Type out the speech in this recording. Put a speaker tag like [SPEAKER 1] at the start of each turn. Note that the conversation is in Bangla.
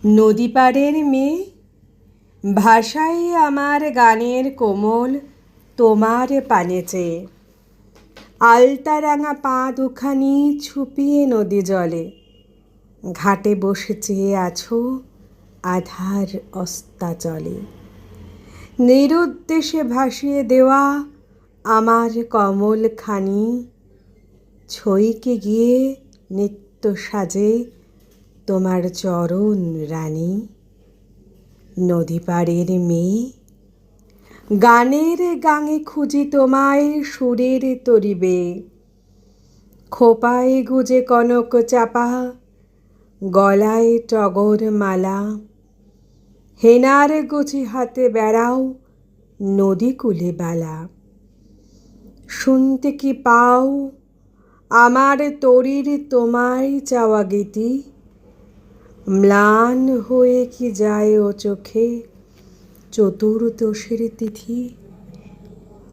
[SPEAKER 1] নদী পাড়ের মেয়ে, ভাষাই আমার গানের কোমল তোমার পানে চেয়ে। আলতা রাঙা পা দুখানি ছুপিয়ে নদী জলে, ঘাটে বসে চেয়ে আছো আধার অস্তাচলে। নিরুদ্দেশে ভাসিয়ে দেওয়া আমার কমলখানি, ছইকে গিয়ে নিত্য সাজে তোমার চরণ রানী। নদী পাড়ের মেয়ে, গানের গাঙে খুঁজি তোমায় সুরের তরিবে। খোপায় গুজে কনক চাপা, গলায় টগর মালা, হেনার গুছি হাতে বেড়াও নদী কূলে বালা। শুনতে কি পাও আমার তরীর তোমায় চাওয়া গীতি? ম্লান হয়ে কি যায় ও চোখে চতুর্দশীর তিথি?